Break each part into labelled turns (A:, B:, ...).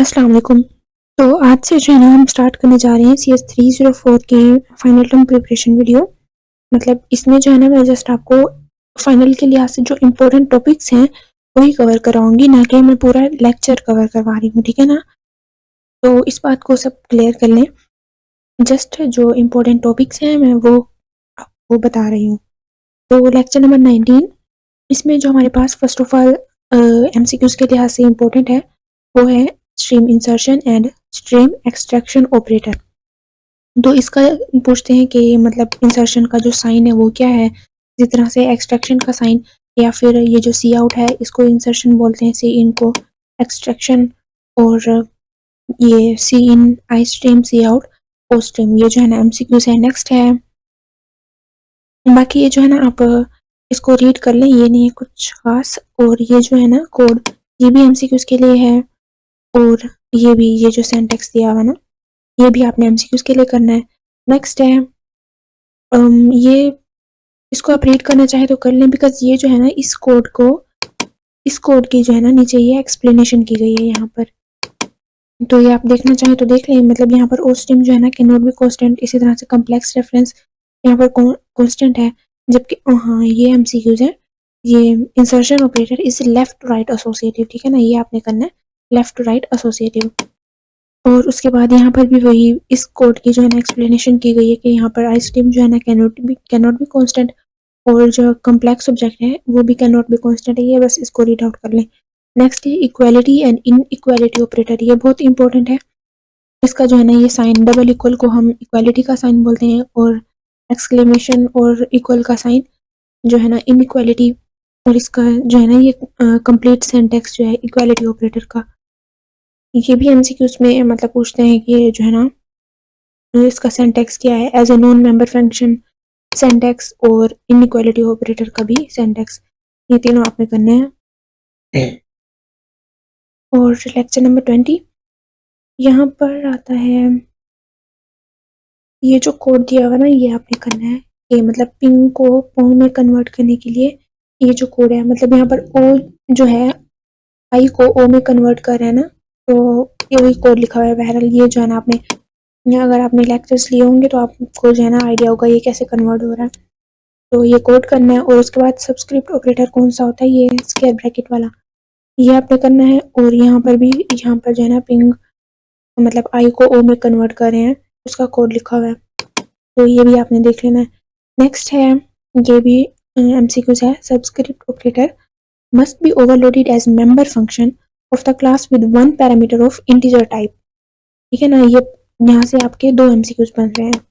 A: अस्सलाम वालेकुम। तो आज से जो है ना हम स्टार्ट करने जा रहे हैं CS 304 की फाइनल टर्म प्रिपरेशन वीडियो। मतलब इसमें जो है ना मैं जस्ट आपको फाइनल के लिहाज से जो इम्पोर्टेंट टॉपिक्स हैं वही कवर कराऊंगी, ना कि मैं पूरा लेक्चर कवर करवा रही हूँ, ठीक है ना। तो इस बात को सब क्लियर कर लें। जस्ट जो इम्पोर्टेंट टॉपिक्स हैं मैं वो आपको बता रही हूँ। तो लेक्चर नंबर 19, इसमें जो हमारे पास फर्स्ट ऑफ ऑल MCQs के लिहाज से इम्पोर्टेंट है वो है stream insertion and stream extraction operator. तो इसका पूछते हैं कि मतलब इंसर्शन का जो साइन है वो क्या है, इसी तरह से एक्सट्रैक्शन का साइन, या फिर ये जो सी आउट है इसको इंसर्शन बोलते हैं, सी इन को एक्सट्रैक्शन, और ये cin istream cout ostream. ये जो है ना MCQ से नेक्स्ट है। बाकी ये जो है ना आप इसको रीड कर लें, ये नहीं है कुछ खास। और ये जो है ना कोड, ये भी MCQs के लिए है। और ये भी, ये जो सिंटैक्स दिया हुआ है ना, ये भी आपने MCQs के लिए करना है। नेक्स्ट है ये, इसको आप रीड करना चाहे तो कर लें, बिकॉज ये जो है ना इस कोड की जो है ना नीचे ये एक्सप्लेनेशन की गई है यहाँ पर। तो ये आप देखना चाहें तो देख लें। मतलब यहाँ पर ओ स्ट्रीम जो है ना कैन नॉट बी कांस्टेंट, इसी तरह से कॉम्प्लेक्स रेफरेंस यहाँ पर कांस्टेंट है, जबकि हाँ ये MCQs है। ये insertion operator is left to right associative, ठीक है ना, ये आपने करना है लेफ्ट टू राइट एसोसिएटिव। और उसके बाद यहाँ पर भी वही इस कोड की जो है ना एक्सप्लेनेशन की गई है कि यहाँ पर आई स्ट्रीम जो है ना कैन नॉट बी कांस्टेंट, और जो कॉम्प्लेक्स ऑब्जेक्ट है वो भी कैन नॉट बी कांस्टेंट है। ये बस इसको रीड आउट कर लें। नेक्स्ट है इक्वालिटी एंड इनइक्वालिटी ऑपरेटर, ये बहुत इंपॉर्टेंट है। इसका जो है ना ये साइन, डबल इक्वल को हम इक्वालिटी का साइन बोलते हैं, और एक्सक्लेमेशन और इक्वल का साइन जो है ना इनइक्वालिटी। और इसका जो है ना ये कंप्लीट सिंटैक्स जो है इक्वालिटी ऑपरेटर का, ये भी MCQs में मतलब पूछते हैं कि ये जो है ना इसका सिंटैक्स क्या है, as a non member function syntax, और इनइक्वालिटी ऑपरेटर का भी सिंटैक्स। ये तीनों आपने करने हैं। और लेक्चर नंबर 20, यहाँ पर आता है ये जो कोड दिया हुआ ना, ये आपने करना है। ये मतलब पिंग को पो में कन्वर्ट करने के लिए ये जो कोड है, मतलब यहाँ पर ओ जो है आई को ओ में कन्वर्ट कर रहे हैं ना, तो ये वही कोड लिखा हुआ है। बहरहाल ये जो है ना आपने, अगर आपने लेक्चर्स लिए होंगे तो आपको जो है ना आइडिया होगा ये कैसे कन्वर्ट हो रहा है। तो ये कोड करना है। और उसके बाद सबस्क्रिप्ट ऑपरेटर कौन सा होता है, ये स्क्वायर ब्रैकेट वाला, ये आपने करना है। और यहाँ पर भी, यहाँ पर जो है ना पिंग मतलब आई को ओ में कन्वर्ट कर रहे हैं, उसका कोड लिखा हुआ है, तो ये भी आपने देख लेना है। नेक्स्ट है, ये भी MCQs है। Subscript operator must be overloaded as member function of the class with one parameter of integer type, ठीक है ना। ये यहाँ से आपके दो MCQs बन रहे हैं।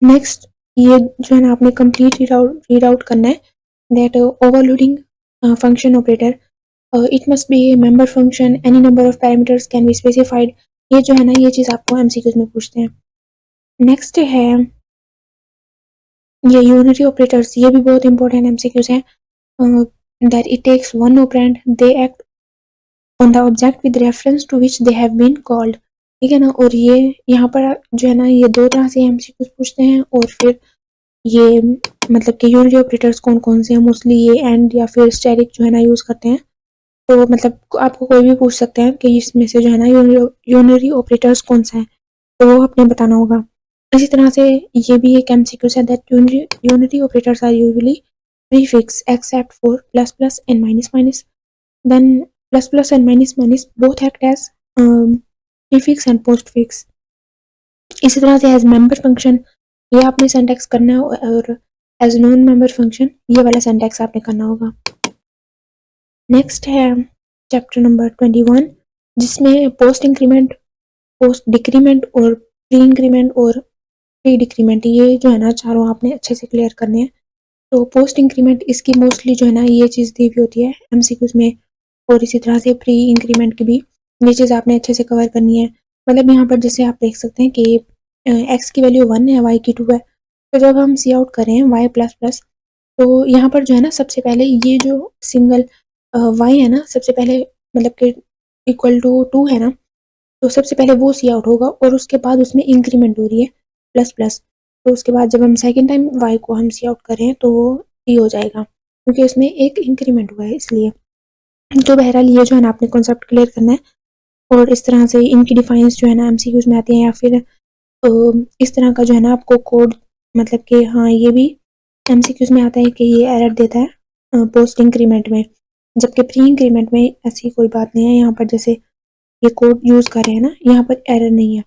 A: नेक्स्ट ये जो है ना आपने कंप्लीट रीड आउट करना है, that overloading function operator it must be A member function, any number of parameters can be specified. ये जो है ना ये चीज़ आपको MCQs में पूछते हैं। नेक्स्ट है ये यूनिटरी ऑपरेटर्स, ये भी बहुत इंपॉर्टेंट MCQs हैं। That it takes one operand, they act on the object with reference to which they have been called, ठीक है ना। और ये यहाँ पर जो है ना ये दो तरह से MCQs पूछते हैं। और फिर ये मतलब कि यूनिटरी ऑपरेटर्स कौन कौन से हैं, मोस्टली ये एंड या फिर स्टैटिक जो है ना यूज़ करते हैं। तो मतलब आपको कोई भी पूछ सकते हैं कि इसमें से जो है ना यूनिटरी ऑपरेटर्स कौन सा है, तो वो आपने बताना होगा। इसी तरह से ये भी एक MCQ है, that unitary operators are usually prefix except for plus plus and minus minus, then plus plus and minus minus both act as prefix and postfix. इसी तरह से एज मेंबर फंक्शन ये आपने सिंटैक्स करना है, और एज नॉन मेंबर फंक्शन ये वाला सिंटैक्स आपने करना होगा। नेक्स्ट है चैप्टर नंबर 21, जिसमें पोस्ट इंक्रीमेंट, पोस्ट डिक्रीमेंट और प्री इंक्रीमेंट और प्री डिक्रीमेंट, ये जो है ना चारों आपने अच्छे से क्लियर करने हैं। तो पोस्ट इंक्रीमेंट इसकी मोस्टली जो है ना ये चीज़ दी हुई होती है MCQs में, और इसी तरह से प्री इंक्रीमेंट की भी ये चीज़ आपने अच्छे से कवर करनी है। मतलब यहाँ पर जैसे आप देख सकते हैं कि x की वैल्यू 1 है, y की 2 है, तो जब हम सी आउट करें y प्लस प्लस, तो यहाँ पर जो है ना सबसे पहले ये जो सिंगल y है ना, सबसे पहले मतलब कि इक्वल टू 2 है ना, तो सबसे पहले वो सी आउट होगा, और उसके बाद उसमें इंक्रीमेंट हो रही है प्लस प्लस। तो उसके बाद जब हम सेकेंड टाइम y को हम सी आउट करें तो वो t हो जाएगा, क्योंकि उसमें एक इंक्रीमेंट हुआ है इसलिए। तो बहरहाल ये जो है ना आपने कॉन्सेप्ट क्लियर करना है। और इस तरह से इनकी डिफाइंस जो है ना एमसीक्यूज में आती हैं, या फिर इस तरह का जो है ना आपको कोड, मतलब कि हाँ ये भी एमसीक्यूज में आता है कि ये एरर देता है पोस्ट इंक्रीमेंट में, जबकि प्री इंक्रीमेंट में ऐसी कोई बात नहीं है। यहाँ पर जैसे ये कोड यूज़ कर रहे हैं ना, यहाँ पर एरर नहीं है।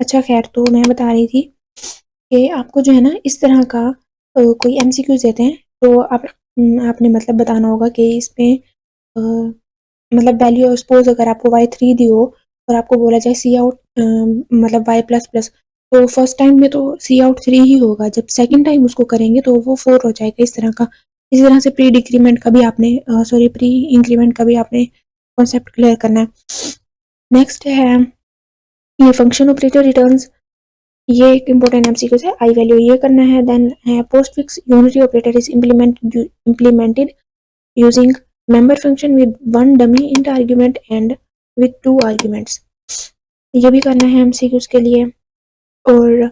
A: अच्छा खैर, तो मैं बता रही थी कि आपको जो है ना इस तरह का कोई एमसीक्यूज देते हैं, तो आपने मतलब बताना होगा कि इसमें मतलब वैल्यू सपोज अगर आपको y3 दी हो और आपको बोला जाए सी आउट मतलब y++, तो फर्स्ट टाइम में तो सी आउट 3 ही होगा, जब सेकंड टाइम उसको करेंगे तो वो 4 हो जाएगा। इस तरह का, इसी तरह से प्री डिक्रीमेंट का भी आपने सॉरी प्री इंक्रीमेंट का भी आपने कॉन्सेप्ट क्लियर करना है। नेक्स्ट है ये फंक्शन ऑपरेटर रिटर्न्स, ये एक इंपॉर्टेंट एमसीक्यूज है। आई वैल्यू ये करना है। देन है post fix unitary operator is implemented using member function with one dummy int argument and with two arguments, ये भी करना है एमसीक्यूज के लिए। और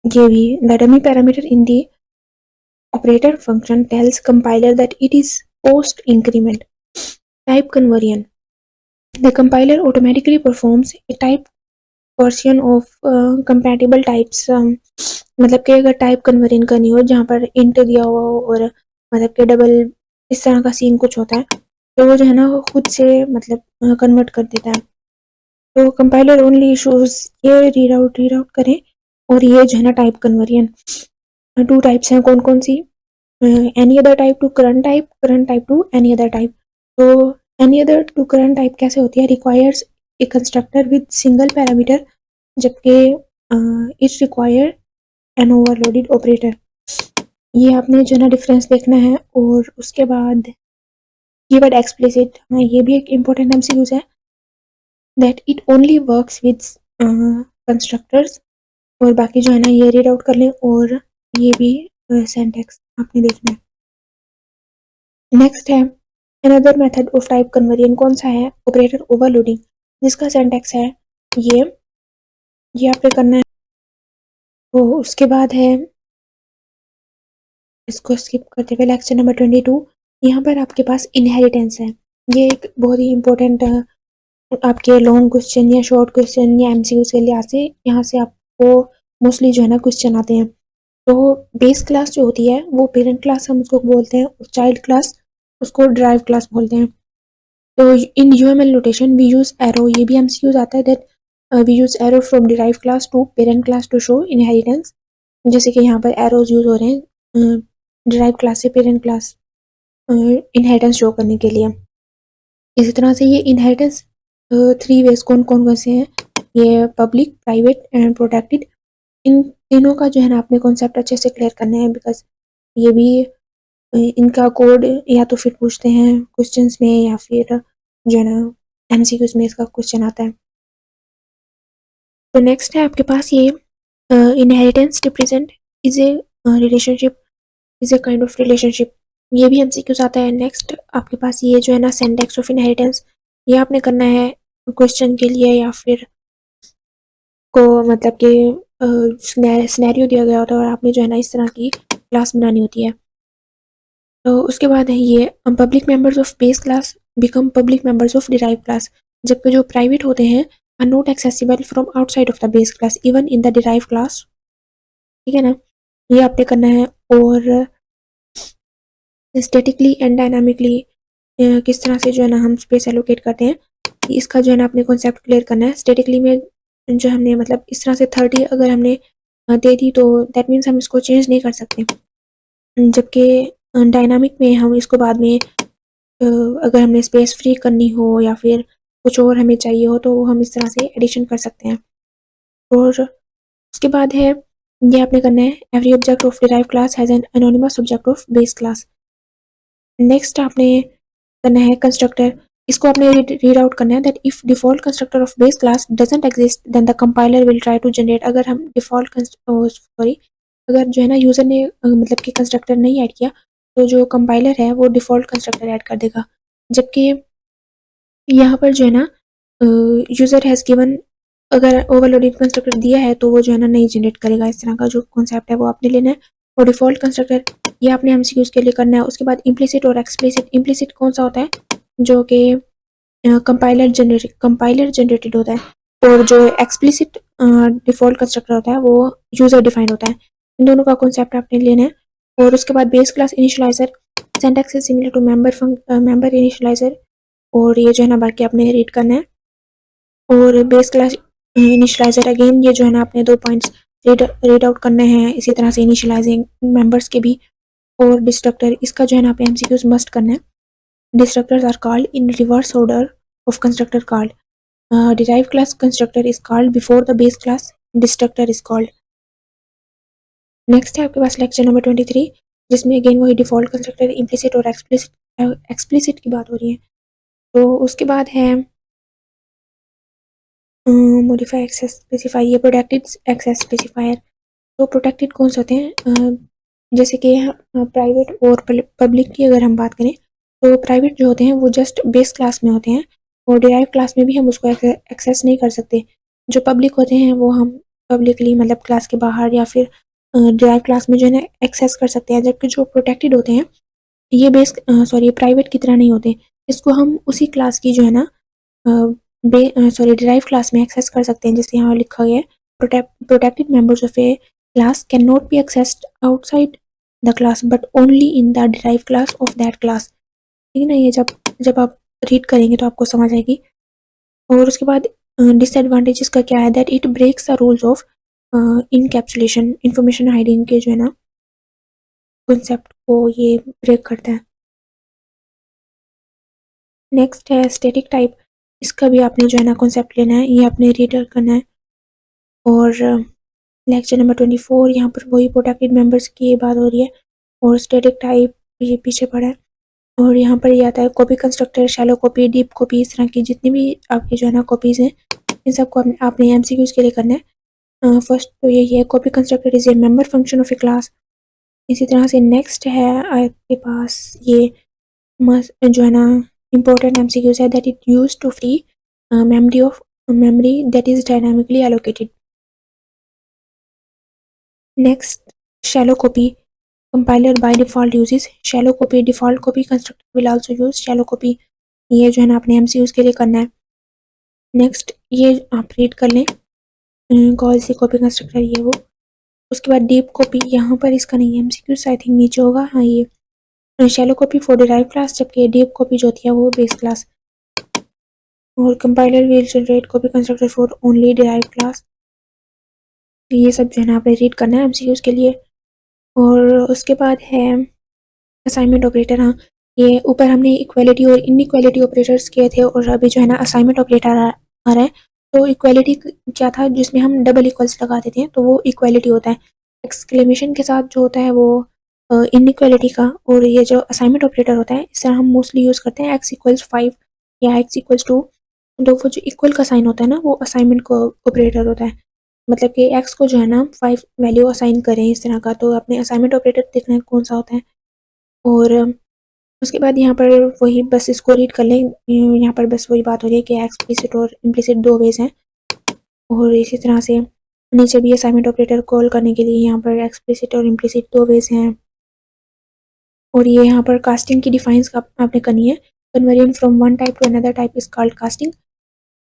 A: ये भी the dummy parameter in the operator function tells compiler that it is post increment type conversion, the compiler automatically performs a type version of compatible types, मतलब कि अगर टाइप कन्वर्जन करनी हो जहाँ पर इंट दिया हुआ हो और मतलब कि डबल इस तरह का सीन कुछ होता है, तो वो जो है ना वो खुद से मतलब कन्वर्ट कर देता है। तो कंपाइलर ओनली इशूज ये रीड आउट करें। और ये जो है ना टाइप कन्वर्जन, टू टाइप्स हैं, कौन कौन सी, any other type to current type to any other type. तो any other to current type कैसे होती है, requires a constructor with single parameter, जबकि it require an overloaded operator. ये आपने जो है ना डिफरेंस देखना है। और उसके बाद कीवर्ड एक्सप्लिसिट, हाँ ये भी एक इम्पोर्टेंट एमसीक्यूज है, that it only works with constructors. और बाकी जो है ना ये रीड आउट कर लें। और ये भी सिंटैक्स आपने देखना है। नेक्स्ट है another method of type conversion, कौन सा है, ऑपरेटर ओवरलोडिंग, जिसका सिंटैक्स है ये आपने करना है। तो उसके बाद है, इसको स्किप करते हुए लेक्चर नंबर 22, यहाँ पर आपके पास इनहेरिटेंस है। ये एक बहुत ही इम्पोर्टेंट आपके लॉन्ग क्वेश्चन या शॉर्ट क्वेश्चन या एमसीक्यूज के लिए आते, यहाँ से आपको मोस्टली जो है ना क्वेश्चन आते हैं। तो बेस क्लास जो होती है वो पेरेंट क्लास हम उसको बोलते हैं, और चाइल्ड क्लास उसको ड्राइव क्लास बोलते हैं। तो in UML notation we use arrow, ये भी एमसीक्यूज आता है, that we use arrow from derive class to parent class to show inheritance, जैसे कि यहाँ पर एरोज यूज हो रहे हैं डिराइव क्लास से पेरेंट क्लास इनहेरिटेंस शो करने के लिए। इसी तरह से ये इनहेरिटेंस 3 वेज कौन कौन से हैं, ये पब्लिक, प्राइवेट एंड प्रोटेक्टेड। इन तीनों का जो है ना आपने कॉन्सेप्ट अच्छे से क्लियर करना है, बिकॉज ये भी इनका कोड या तो फिर पूछते हैं क्वेश्चंस में, या फिर जो है ना एमसीक्यूज में इसका क्वेश्चन आता है। तो नेक्स्ट है आपके पास ये inheritance represent is a relationship, is a kind of relationship, ये भी एमसीक्यूज आता है। नेक्स्ट आपके पास ये जो है ना सिंटैक्स ऑफ इनहेरिटेंस, ये आपने करना है क्वेश्चन के लिए, या फिर को मतलब कि सिनेरियो दिया गया होता है और आपने जो है ना इस तरह की क्लास बनानी होती है। तो उसके बाद है ये public members of base class become public members of derive class, जबकि जो प्राइवेट होते हैं are not accessible from outside of the base class even in the derive class, ठीक है ना, ये आपने करना है। और स्टैटिकली एंड डायनामिकली किस तरह से जो है ना हम स्पेस एलोकेट करते हैं, इसका जो है ना अपने कॉन्सेप्ट क्लियर करना है। स्टैटिकली में जो हमने मतलब इस तरह से 30 अगर हमने दे दी तो दैट मीन्स हम इसको चेंज नहीं कर सकते, जबकि डायनामिक में हम इसको बाद में अगर हमने स्पेस फ्री करनी हो या फिर कुछ और हमें चाहिए हो तो हम इस तरह से एडिशन कर सकते हैं। और उसके बाद है ये आपने करना है every object of derive class has an anonymous object of base class. Next आपने करना है कंस्ट्रक्टर, इसको आपने रीड आउट करना है, that if default constructor of base class doesn't exist then the compiler will try to generate, अगर हम default sorry अगर जो है ना यूजर ने मतलब कि कंस्ट्रक्टर नहीं ऐड किया तो जो कंपाइलर है वो डिफॉल्ट कंस्ट्रक्टर ऐड कर देगा, जबकि यहाँ पर जो है ना यूजर हैज़ गिवन, अगर ओवरलोडिंग कंस्ट्रक्टर दिया है तो वो जो है ना नहीं जनरेट करेगा। इस तरह का जो कॉन्सेप्ट है वो आपने लेना है। और डिफॉल्ट कंस्ट्रक्टर ये आपने एमसीक्यूज के लिए करना है। उसके बाद इम्प्लिसिट और एक्सप्लिसिट, इम्प्लिसिट कौन सा होता है, जो कि कंपाइलर जनरेटेड होता है और जो एक्सप्लिसिट डिफॉल्ट कंस्ट्रक्टर होता है वो यूजर डिफाइंड होता है। इन दोनों का कॉन्सेप्ट आपने लेना है। और उसके बाद base class initialiser, syntax is similar to member initialiser, और ये जो है ना बाकी आपने रीड करना है। और बेस क्लास इनिशियलाइजर अगेन ये जो है ना आपने 2 पॉइंट्स रीड आउट करने हैं, इसी तरह से इनिशियलाइजिंग मेंबर्स के भी। और डिस्ट्रक्टर, इसका जो है ना आप एमसीक्यूज मस्ट करना है। Destructors are called in reverse order of constructor called. Derive class constructor is called before the base class destructor is called. Next है आपके पास लेक्चर नंबर 23, जिसमें अगेन वही डिफॉल्ट कंस्ट्रक्टर, इम्प्लिसिट और एक्सप्लिसिट की बात हो रही है। तो उसके बाद है मॉडिफाई एक्सेस स्पेसिफाई, ये प्रोटेक्टेड एक्सेस स्पेसिफायर। तो प्रोटेक्टेड कौन से होते हैं, जैसे कि प्राइवेट और पब्लिक की अगर हम बात करें तो प्राइवेट जो होते हैं वो जस्ट बेस क्लास में होते हैं और डिराइव क्लास में भी हम उसको एक्सेस नहीं कर सकते। जो पब्लिक होते हैं वो हम पब्लिकली मतलब क्लास के बाहर या फिर डिराइव क्लास में जो है ना एक्सेस कर सकते हैं। जबकि जो प्रोटेक्टेड होते हैं ये प्राइवेट की तरह नहीं होते, इसको हम उसी क्लास की जो है ना डिराइव क्लास में एक्सेस कर सकते हैं। जैसे यहाँ लिखा गया है, protected members of A class can not be accessed outside the class but only in the derive class of that class. ठीक है ना, ये जब जब आप रीड करेंगे तो आपको समझ आएगी। और उसके बाद डिसएडवांटेजेस का क्या है, that it breaks the rules of encapsulation, information hiding के जो है ना कॉन्सेप्ट को ये ब्रेक करता है। नेक्स्ट है स्टैटिक टाइप, इसका भी आपने जो है ना कॉन्सेप्ट लेना है, ये आपने रीड करना है। और लेक्चर नंबर 24, यहाँ पर वही प्रोटेक्टेड मेंबर्स की बात हो रही है और स्टैटिक टाइप ये पीछे पड़ा है। और यहाँ पर ये आता है copy constructor, shallow copy, deep copy, इस तरह की जितनी भी आपकी जो है ना कॉपीज़ हैं इन सबको आपने एमसीक्यूज के लिए करना है। फर्स्ट तो यही है, copy constructor is a member function of A class. इसी तरह से नेक्स्ट है आपके पास ये जो है ना इम्पोर्टेंट एमसीक्यूज है, that it use to free memory that is dynamically allocated. Next, shallow copy, compiler by default uses shallow copy, default copy constructor will also use shallow copy। ये जो है ना अपने एमसीयूज के लिए करना है। नेक्स्ट ये आप रीड कर लें, कौन सी कॉपी कंस्ट्रक्टर ये वो। उसके बाद डीप कॉपी, यहाँ पर इसका नहीं है एमसीक्यूज, आई थिंक नीचे होगा, हाँ ये shallow copy for derive class, जबकि डीप कॉपी जो होती है वो बेस क्लास। और compiler will generate copy constructor for only derive class. ये सब जो है ना आपने रीड करना है एमसीक्यूज के लिए। और उसके बाद है असाइनमेंट ऑपरेटर। हाँ, ये ऊपर हमने इक्वालिटी और इनइक्वालिटी ऑपरेटर्स किए थे और अभी जो है ना असाइनमेंट ऑपरेटर आ रहा है। तो इक्वालिटी क्या था, जिसमें हम डबल इक्वल्स लगा देते हैं तो वो इक्वालिटी होता है। एक्सक्लेमेशन के साथ जो होता है वो इनइक्वालिटी का। और ये जो असाइनमेंट ऑपरेटर होता है इस तरह हम मोस्टली यूज़ करते हैं x=5 या x=2। तो वो जो इक्वल का साइन होता है ना वो असाइनमेंट को ऑपरेटर होता है। मतलब कि x को जो है ना 5 वैल्यू असाइन करें इस तरह का, तो अपने असाइनमेंट ऑपरेटर देखना है कौन सा होता है। और उसके बाद यहाँ पर वही बस इसको रीड कर लें, यहाँ पर बस वही बात हो रही है कि एक्सप्लिसिट और इम्प्लिसिट 2 वेज हैं। और इसी तरह से नीचे भी असाइनमेंट ऑपरेटर कॉल करने के लिए यहाँ पर एक्सप्लिसिट और इम्प्लिसिट 2 वेज हैं। और ये यहाँ पर कास्टिंग की डिफाइंस आपने करनी है, conversion from one type two another type is called casting.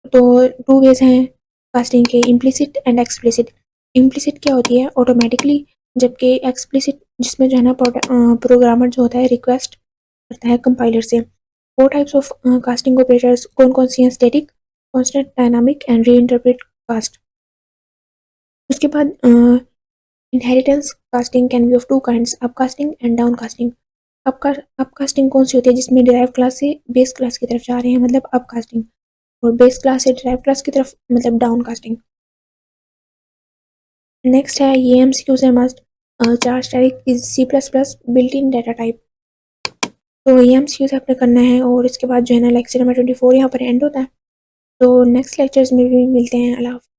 A: तो 2 वेज हैं कास्टिंग के, इम्प्लिसिट एंड एक्सप्लिसिट। इम्प्लिसिट क्या होती है, ऑटोमेटिकली, जबकि एक्सप्लिसिट जिसमें जो है ना प्रोग्रामर जो होता है रिक्वेस्ट करता है कंपाइलर से। 4 टाइप्स ऑफ कास्टिंग ऑपरेटर्स कौन कौन सी हैं, static, constant, dynamic and reinterpret cast. उसके बाद inheritance casting can be of 2 kinds, up casting and down casting. Up casting कौन सी होती है, जिसमें डिराइव क्लास से बेस क्लास की तरफ जा रहे हैं मतलब अप कास्टिंग, और बेस क्लास से डिराइव क्लास की तरफ मतलब डाउन कास्टिंग। नेक्स्ट है ये एमसीक्यूज है मस्ट, चार static is C++ built in data type. तो ये एमसीक्यूज आपने करना है। और इसके बाद जो है ना लेक्चर नंबर 24 यहाँ पर एंड होता है। तो नेक्स्ट लेक्चर्स में भी मिलते हैं। अल्लाह हाफ़िज़।